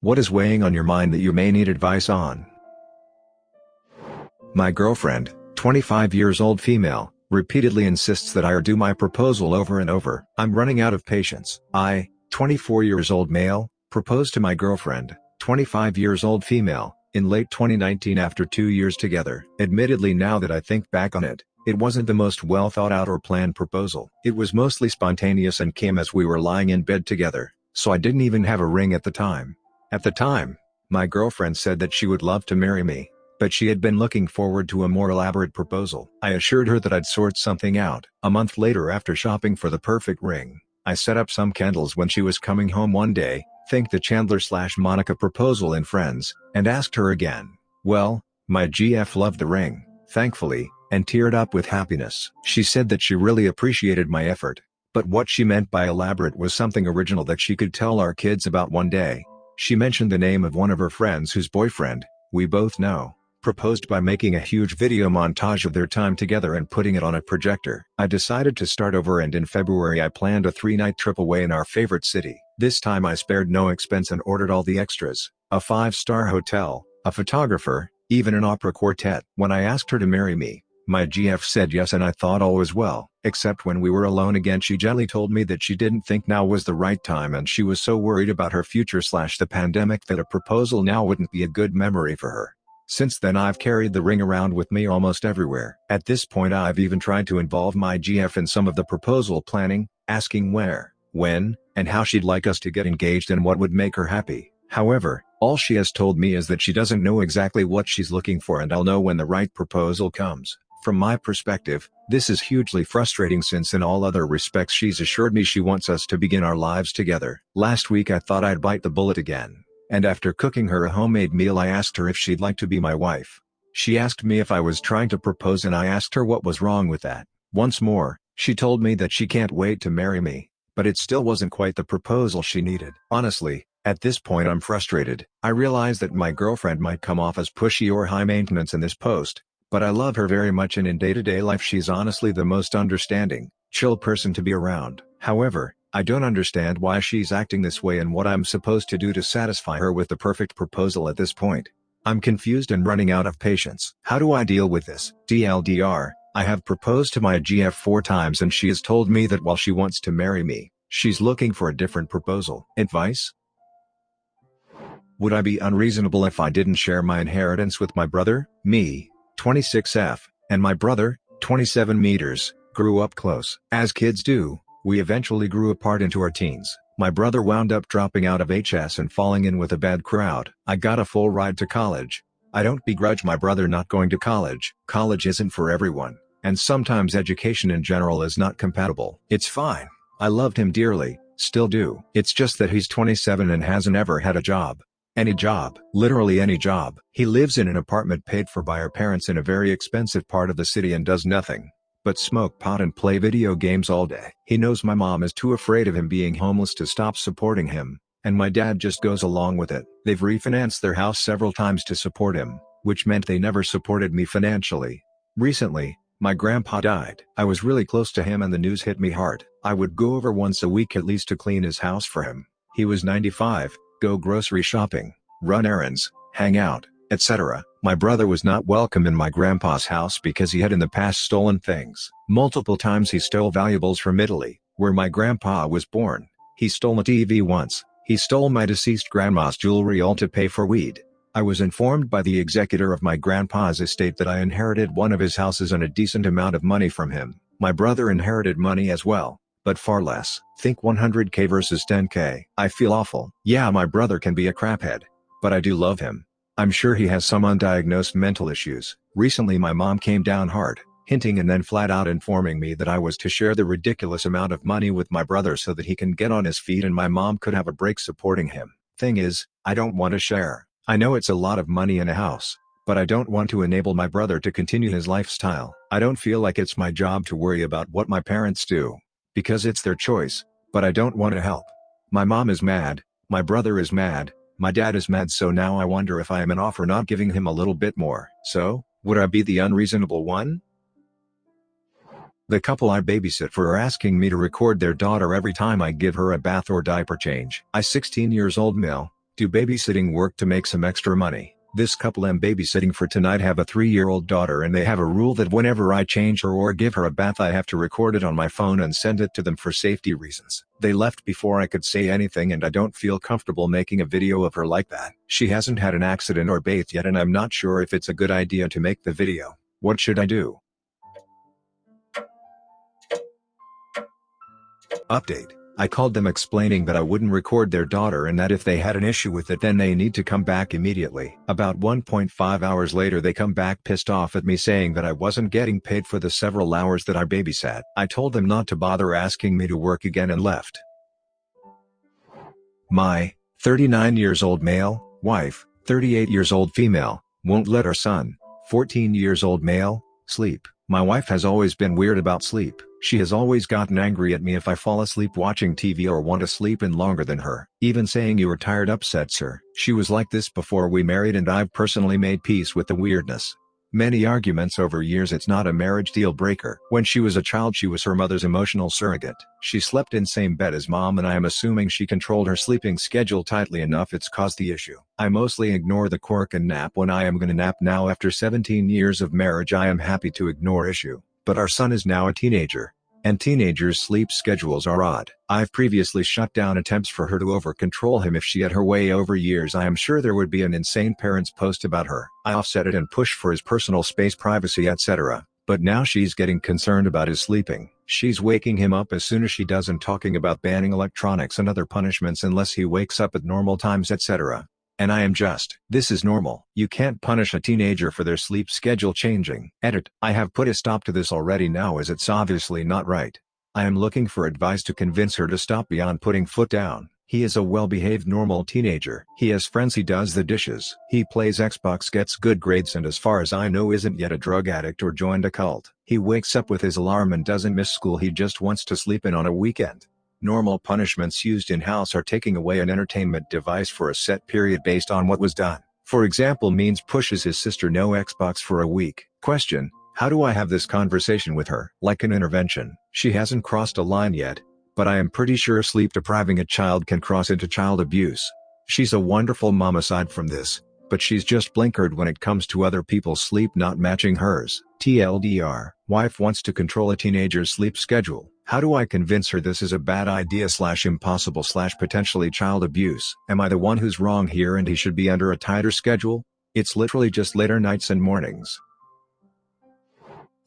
What is weighing on your mind that you may need advice on? My girlfriend, 25 years old female, repeatedly insists that I do my proposal over and over. I'm running out of patience. I, 24 years old male, proposed to my girlfriend, 25 years old female, in late 2019 after 2 years together. Admittedly, now that I think back on it, it wasn't the most well thought out or planned proposal. It was mostly spontaneous and came as we were lying in bed together, so I didn't even have a ring at the time. At the time, my girlfriend said that she would love to marry me, but she had been looking forward to a more elaborate proposal. I assured her that I'd sort something out. A month later, after shopping for the perfect ring, I set up some candles when she was coming home one day, thanked the Chandler/Monica proposal in Friends, and asked her again. Well, my GF loved the ring, thankfully, and teared up with happiness. She said that she really appreciated my effort, but what she meant by elaborate was something original that she could tell our kids about one day. She mentioned the name of one of her friends whose boyfriend, we both know, proposed by making a huge video montage of their time together and putting it on a projector. I decided to start over, and in February I planned a 3-night trip away in our favorite city. This time I spared no expense and ordered all the extras: a 5-star hotel, a photographer, even an opera quartet. When I asked her to marry me, my GF said yes, and I thought all was well, except when we were alone again she gently told me that she didn't think now was the right time, and she was so worried about her future/the pandemic that a proposal now wouldn't be a good memory for her. Since then I've carried the ring around with me almost everywhere. At this point I've even tried to involve my GF in some of the proposal planning, asking where, when, and how she'd like us to get engaged and what would make her happy. However, all she has told me is that she doesn't know exactly what she's looking for, and I'll know when the right proposal comes. From my perspective, this is hugely frustrating, since in all other respects she's assured me she wants us to begin our lives together. Last week I thought I'd bite the bullet again, and after cooking her a homemade meal I asked her if she'd like to be my wife. She asked me if I was trying to propose, and I asked her what was wrong with that. Once more, she told me that she can't wait to marry me, but it still wasn't quite the proposal she needed. Honestly, at this point I'm frustrated. I realize that my girlfriend might come off as pushy or high maintenance in this post, but I love her very much, and in day-to-day life she's honestly the most understanding, chill person to be around. However, I don't understand why she's acting this way and what I'm supposed to do to satisfy her with the perfect proposal at this point. I'm confused and running out of patience. How do I deal with this? TLDR, I have proposed to my GF 4 times and she has told me that while she wants to marry me, she's looking for a different proposal. Advice? Would I be unreasonable if I didn't share my inheritance with my brother? Me, 26F, and my brother, 27 meters, grew up close. As kids do, we eventually grew apart into our teens. My brother wound up dropping out of HS and falling in with a bad crowd. I got a full ride to college. I don't begrudge my brother not going to college. College isn't for everyone, and sometimes education in general is not compatible. It's fine. I loved him dearly, still do. It's just that he's 27 and hasn't ever had a job. Any job, literally any job. He lives in an apartment paid for by our parents in a very expensive part of the city and does nothing but smoke pot and play video games all day. He knows my mom is too afraid of him being homeless to stop supporting him, and my dad just goes along with it. They've refinanced their house several times to support him, which meant they never supported me financially. Recently, my grandpa died. I was really close to him and the news hit me hard. I would go over once a week at least to clean his house for him. He was 95, go grocery shopping, run errands, hang out, etc. My brother was not welcome in my grandpa's house because he had in the past stolen things. Multiple times he stole valuables from Italy, where my grandpa was born. He stole a TV once. He stole my deceased grandma's jewelry, all to pay for weed. I was informed by the executor of my grandpa's estate that I inherited one of his houses and a decent amount of money from him. My brother inherited money as well, but far less. Think 100K versus 10K. I feel awful. Yeah, my brother can be a craphead, but I do love him. I'm sure he has some undiagnosed mental issues. Recently my mom came down hard, hinting and then flat out informing me that I was to share the ridiculous amount of money with my brother so that he can get on his feet and my mom could have a break supporting him. Thing is, I don't want to share. I know it's a lot of money in a house, but I don't want to enable my brother to continue his lifestyle. I don't feel like it's my job to worry about what my parents do, because it's their choice, but I don't want to help. My mom is mad, my brother is mad, my dad is mad, so now I wonder if I am off for not giving him a little bit more. So, would I be the unreasonable one? The couple I babysit for are asking me to record their daughter every time I give her a bath or diaper change. I, 16 years old male, Do babysitting work to make some extra money? This couple I'm babysitting for tonight have a 3-year-old daughter, and they have a rule that whenever I change her or give her a bath I have to record it on my phone and send it to them for safety reasons. They left before I could say anything, and I don't feel comfortable making a video of her like that. She hasn't had an accident or bathed yet, and I'm not sure if it's a good idea to make the video. What should I do? Update. I called them explaining that I wouldn't record their daughter and that if they had an issue with it then they need to come back immediately. About 1.5 hours later they come back pissed off at me saying that I wasn't getting paid for the several hours that I babysat. I told them not to bother asking me to work again and left. My 39 years old male wife, 38 years old female, won't let her son, 14 years old male, sleep. My wife has always been weird about sleep. She has always gotten angry at me if I fall asleep watching TV or want to sleep in longer than her. Even saying you are tired upsets her. She was like this before we married, and I've personally made peace with the weirdness. Many arguments over years. It's not a marriage deal breaker. When she was a child she was her mother's emotional surrogate. She slept in same bed as mom, and I am assuming she controlled her sleeping schedule tightly enough it's caused the issue. I mostly ignore the quirk and nap when I am gonna nap. Now after 17 years of marriage I am happy to ignore issue. But our son is now a teenager. And teenagers' sleep schedules are odd. I've previously shut down attempts for her to over-control him if she had her way over years. I am sure there would be an insane parents post about her. I offset it and push for his personal space, privacy, etc. But now she's getting concerned about his sleeping. She's waking him up as soon as she does and talking about banning electronics and other punishments unless he wakes up at normal times, etc. And I am just, this is normal. You can't punish a teenager for their sleep schedule changing. Edit. I have put a stop to this already now as it's obviously not right. I am looking for advice to convince her to stop beyond putting foot down. He is a well-behaved normal teenager. He has friends, he does the dishes. He plays Xbox, gets good grades, and as far as I know isn't yet a drug addict or joined a cult. He wakes up with his alarm and doesn't miss school. He just wants to sleep in on a weekend. Normal punishments used in-house are taking away an entertainment device for a set period based on what was done. For example, Means pushes his sister no Xbox for a week. Question: how do I have this conversation with her? Like an intervention. She hasn't crossed a line yet, but I am pretty sure sleep depriving a child can cross into child abuse. She's a wonderful mom aside from this, but she's just blinkered when it comes to other people's sleep not matching hers. TLDR, wife wants to control a teenager's sleep schedule. How do I convince her this is a bad idea / impossible / potentially child abuse? Am I the one who's wrong here and he should be under a tighter schedule? It's literally just later nights and mornings.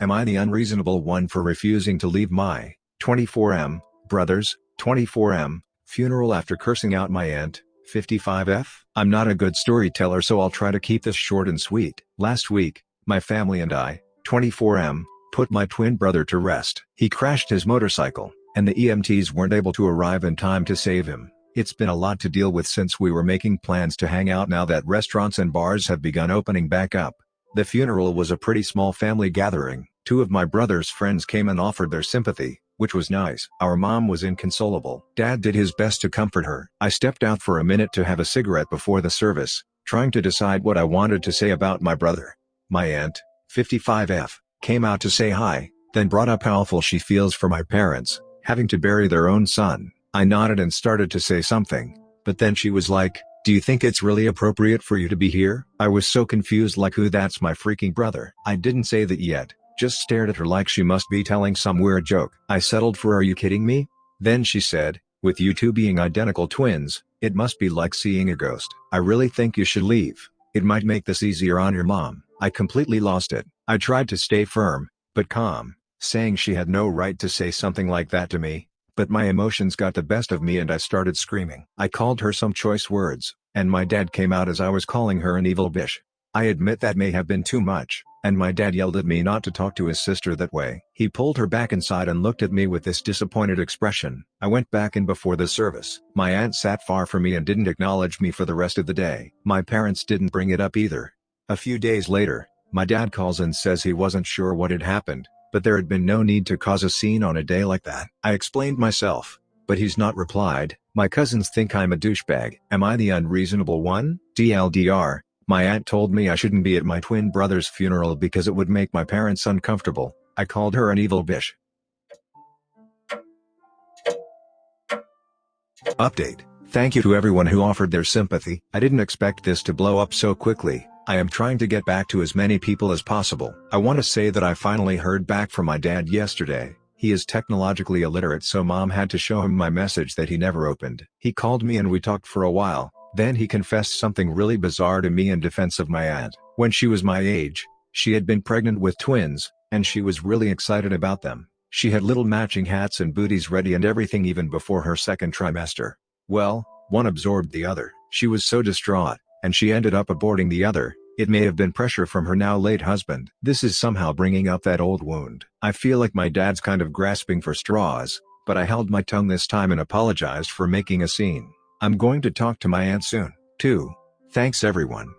Am I the unreasonable one for refusing to leave my 24M brother's 24M funeral after cursing out my aunt 55F? I'm not a good storyteller, so I'll try to keep this short and sweet. Last week, my family and I, 24M, put my twin brother to rest. He crashed his motorcycle, and the EMTs weren't able to arrive in time to save him. It's been a lot to deal with since we were making plans to hang out now that restaurants and bars have begun opening back up. The funeral was a pretty small family gathering. 2 of my brother's friends came and offered their sympathy, which was nice. Our mom was inconsolable. Dad did his best to comfort her. I stepped out for a minute to have a cigarette before the service, trying to decide what I wanted to say about my brother. My aunt, 55F, came out to say hi, then brought up how awful she feels for my parents, having to bury their own son. I nodded and started to say something, but then she was like, "Do you think it's really appropriate for you to be here?" I was so confused, like, who? That's my freaking brother. I didn't say that yet, just stared at her like she must be telling some weird joke. I settled for, "Are you kidding me?" Then she said, "With you two being identical twins, it must be like seeing a ghost. I really think you should leave. It might make this easier on your mom." I completely lost it. I tried to stay firm, but calm, saying she had no right to say something like that to me, but my emotions got the best of me and I started screaming. I called her some choice words, and my dad came out as I was calling her an evil bitch. I admit that may have been too much, and my dad yelled at me not to talk to his sister that way. He pulled her back inside and looked at me with this disappointed expression. I went back in before the service. My aunt sat far from me and didn't acknowledge me for the rest of the day. My parents didn't bring it up either. A few days later, my dad calls and says he wasn't sure what had happened, but there had been no need to cause a scene on a day like that. I explained myself, but he's not replied. My cousins think I'm a douchebag. Am I the unreasonable one? TLDR, my aunt told me I shouldn't be at my twin brother's funeral because it would make my parents uncomfortable. I called her an evil bitch. Update. Thank you to everyone who offered their sympathy. I didn't expect this to blow up so quickly. I am trying to get back to as many people as possible. I want to say that I finally heard back from my dad yesterday. He is technologically illiterate, so mom had to show him my message that he never opened. He called me and we talked for a while, then he confessed something really bizarre to me in defense of my aunt. When she was my age, she had been pregnant with twins, and she was really excited about them. She had little matching hats and booties ready and everything even before her second trimester. Well, one absorbed the other. She was so distraught, and she ended up aborting the other. It may have been pressure from her now late husband. This is somehow bringing up that old wound. I feel like my dad's kind of grasping for straws, but I held my tongue this time and apologized for making a scene. I'm going to talk to my aunt soon, too. Thanks everyone.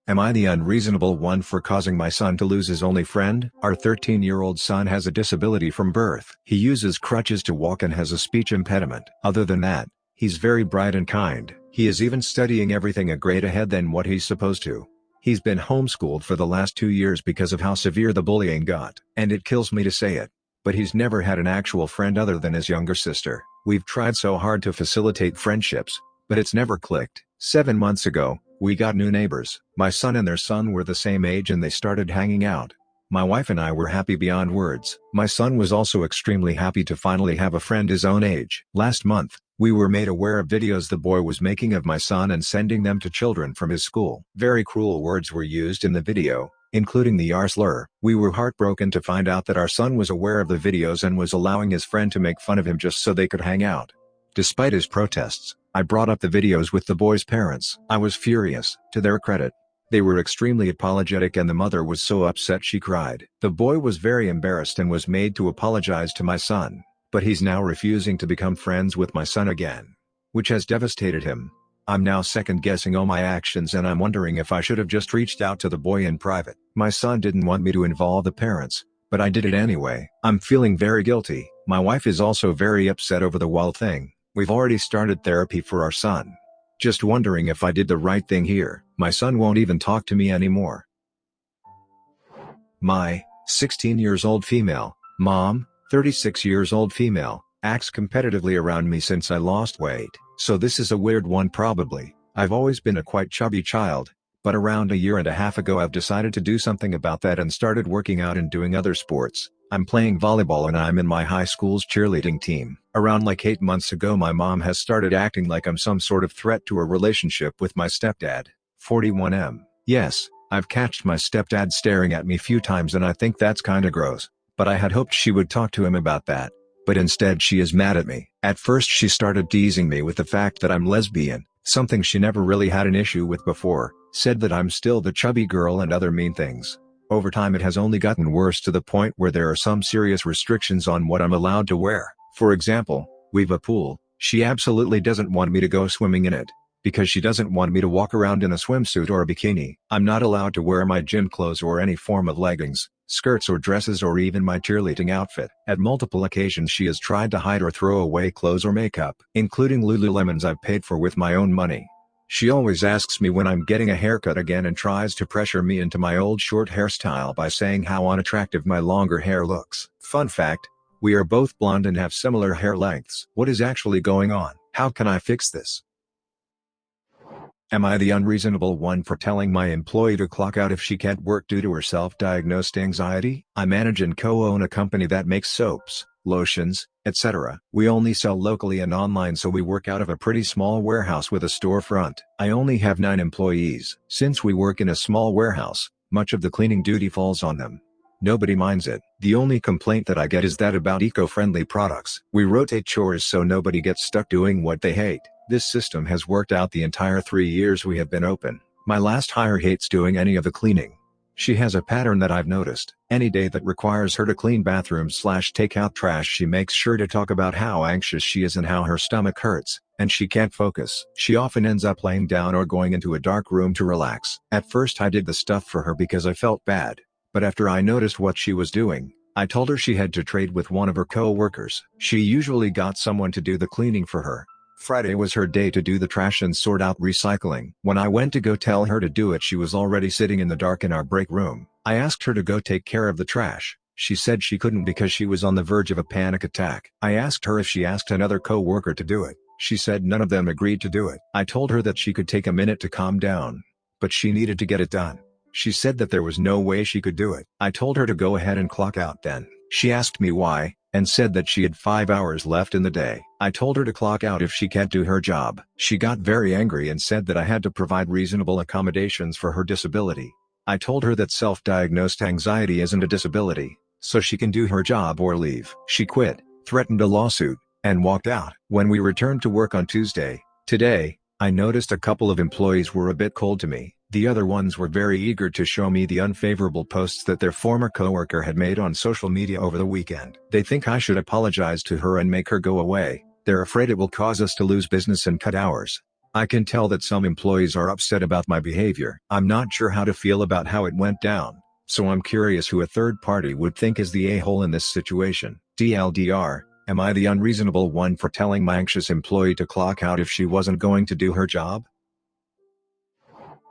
Am I the unreasonable one for causing my son to lose his only friend? Our 13-year-old son has a disability from birth. He uses crutches to walk and has a speech impediment. Other than that, he's very bright and kind. He is even studying everything a grade ahead than what he's supposed to. He's been homeschooled for the last 2 years because of how severe the bullying got. And it kills me to say it, but he's never had an actual friend other than his younger sister. We've tried so hard to facilitate friendships, but it's never clicked. 7 months ago, we got new neighbors. My son and their son were the same age and they started hanging out. My wife and I were happy beyond words. My son was also extremely happy to finally have a friend his own age. Last month, we were made aware of videos the boy was making of my son and sending them to children from his school. Very cruel words were used in the video, including the R slur. We were heartbroken to find out that our son was aware of the videos and was allowing his friend to make fun of him just so they could hang out. Despite his protests, I brought up the videos with the boy's parents. I was furious. To their credit, they were extremely apologetic and the mother was so upset she cried. The boy was very embarrassed and was made to apologize to my son, but he's now refusing to become friends with my son again, which has devastated him. I'm now second-guessing all my actions and I'm wondering if I should have just reached out to the boy in private. My son didn't want me to involve the parents, but I did it anyway. I'm feeling very guilty. My wife is also very upset over the wall thing. We've already started therapy for our son. Just wondering if I did the right thing here. My son won't even talk to me anymore. My 16 years old female mom, 36 years old female, acts competitively around me since I lost weight. So this is a weird one probably. I've always been a quite chubby child, but around a year and a half ago I've decided to do something about that and started working out and doing other sports. I'm playing volleyball and I'm in my high school's cheerleading team. Around like 8 months ago my mom has started acting like I'm some sort of threat to a relationship with my stepdad, 41M. Yes, I've catched my stepdad staring at me few times and I think that's kinda gross, but I had hoped she would talk to him about that. But instead she is mad at me. At first she started teasing me with the fact that I'm lesbian, something she never really had an issue with before, said that I'm still the chubby girl and other mean things. Over time it has only gotten worse to the point where there are some serious restrictions on what I'm allowed to wear. For example, we've a pool. She absolutely doesn't want me to go swimming in it, because she doesn't want me to walk around in a swimsuit or a bikini. I'm not allowed to wear my gym clothes or any form of leggings, skirts or dresses or even my cheerleading outfit. At multiple occasions she has tried to hide or throw away clothes or makeup, including Lululemons I've paid for with my own money. She always asks me when I'm getting a haircut again and tries to pressure me into my old short hairstyle by saying how unattractive my longer hair looks. Fun fact, we are both blonde and have similar hair lengths. What is actually going on? How can I fix this? Am I the unreasonable one for telling my employee to clock out if she can't work due to her self-diagnosed anxiety? I manage and co-own a company that makes soaps, lotions, etc. We only sell locally and online, so we work out of a pretty small warehouse with a storefront. I only have 9 employees. Since we work in a small warehouse, much of the cleaning duty falls on them. Nobody minds it. The only complaint that I get is that about eco-friendly products. We rotate chores so nobody gets stuck doing what they hate. This system has worked out the entire 3 years we have been open. My last hire hates doing any of the cleaning. She has a pattern that I've noticed. Any day that requires her to clean bathrooms/take out trash, she makes sure to talk about how anxious she is and how her stomach hurts, and she can't focus. She often ends up laying down or going into a dark room to relax. At first I did the stuff for her because I felt bad, but after I noticed what she was doing, I told her she had to trade with one of her co-workers. She usually got someone to do the cleaning for her. Friday was her day to do the trash and sort out recycling. When I went to go tell her to do it, she was already sitting in the dark in our break room. I asked her to go take care of the trash. She said she couldn't because she was on the verge of a panic attack. I asked her if she asked another co-worker to do it. She said none of them agreed to do it. I told her that she could take a minute to calm down. But she needed to get it done. She said that there was no way she could do it. I told her to go ahead and clock out then. She asked me why, and said that she had 5 hours left in the day. I told her to clock out if she can't do her job. She got very angry and said that I had to provide reasonable accommodations for her disability. I told her that self-diagnosed anxiety isn't a disability, so she can do her job or leave. She quit, threatened a lawsuit, and walked out. When we returned to work on Tuesday, today, I noticed a couple of employees were a bit cold to me. The other ones were very eager to show me the unfavorable posts that their former coworker had made on social media over the weekend. They think I should apologize to her and make her go away. They're afraid it will cause us to lose business and cut hours. I can tell that some employees are upset about my behavior. I'm not sure how to feel about how it went down, so I'm curious who a third party would think is the a-hole in this situation. TLDR, am I the unreasonable one for telling my anxious employee to clock out if she wasn't going to do her job?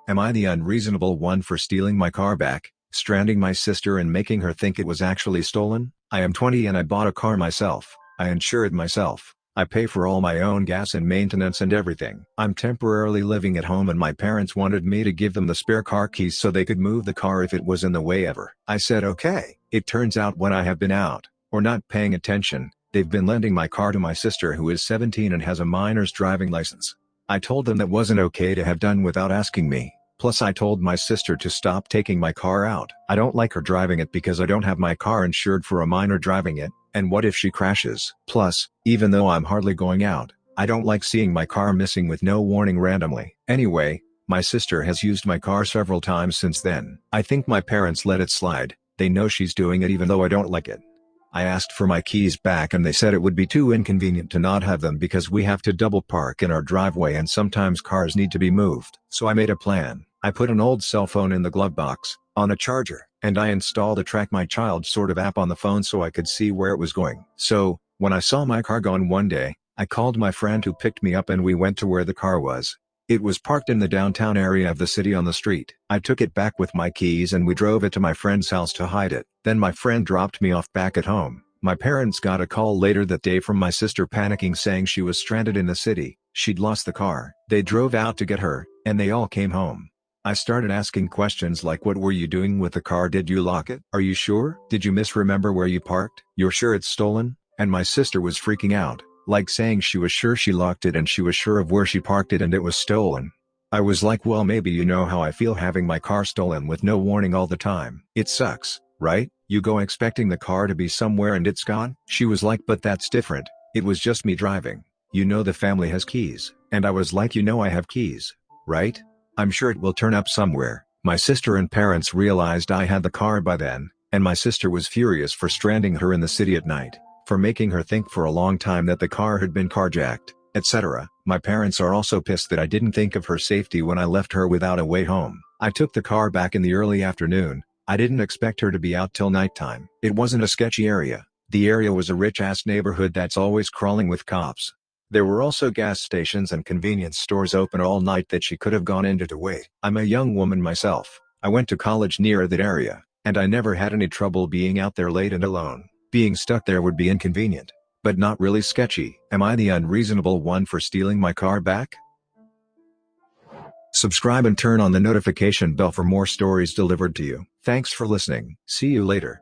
Am I the unreasonable one for stealing my car back, stranding my sister and making her think it was actually stolen? I am 20 and I bought a car myself. I insure it myself. I pay for all my own gas and maintenance and everything. I'm temporarily living at home and my parents wanted me to give them the spare car keys so they could move the car if it was in the way ever. I said okay. It turns out when I have been out, or not paying attention, they've been lending my car to my sister who is 17 and has a minor's driving license. I told them that wasn't okay to have done without asking me. Plus I told my sister to stop taking my car out. I don't like her driving it because I don't have my car insured for a minor driving it, and what if she crashes? Plus, even though I'm hardly going out, I don't like seeing my car missing with no warning randomly. Anyway, my sister has used my car several times since then. I think my parents let it slide. They know she's doing it even though I don't like it. I asked for my keys back and they said it would be too inconvenient to not have them because we have to double park in our driveway and sometimes cars need to be moved. So I made a plan. I put an old cell phone in the glove box, on a charger, and I installed a Track My Child sort of app on the phone so I could see where it was going. So, when I saw my car gone one day, I called my friend who picked me up and we went to where the car was. It was parked in the downtown area of the city on the street. I took it back with my keys and we drove it to my friend's house to hide it. Then my friend dropped me off back at home. My parents got a call later that day from my sister panicking saying she was stranded in the city. She'd lost the car. They drove out to get her, and they all came home. I started asking questions like, what were you doing with the car? Did you lock it? Are you sure? Did you misremember where you parked? You're sure it's stolen? And my sister was freaking out, like saying she was sure she locked it and she was sure of where she parked it and it was stolen. I was like, well, maybe you know how I feel having my car stolen with no warning all the time. It sucks, right? You go expecting the car to be somewhere and it's gone? She was like, but that's different. It was just me driving. You know the family has keys. And I was like, you know I have keys, right? I'm sure it will turn up somewhere. My sister and parents realized I had the car by then, and my sister was furious for stranding her in the city at night, for making her think for a long time that the car had been carjacked, etc. My parents are also pissed that I didn't think of her safety when I left her without a way home. I took the car back in the early afternoon. I didn't expect her to be out till nighttime. It wasn't a sketchy area. The area was a rich-ass neighborhood that's always crawling with cops. There were also gas stations and convenience stores open all night that she could have gone into to wait. I'm a young woman myself. I went to college near that area, and I never had any trouble being out there late and alone. Being stuck there would be inconvenient, but not really sketchy. Am I the unreasonable one for stealing my car back? Subscribe and turn on the notification bell for more stories delivered to you. Thanks for listening. See you later.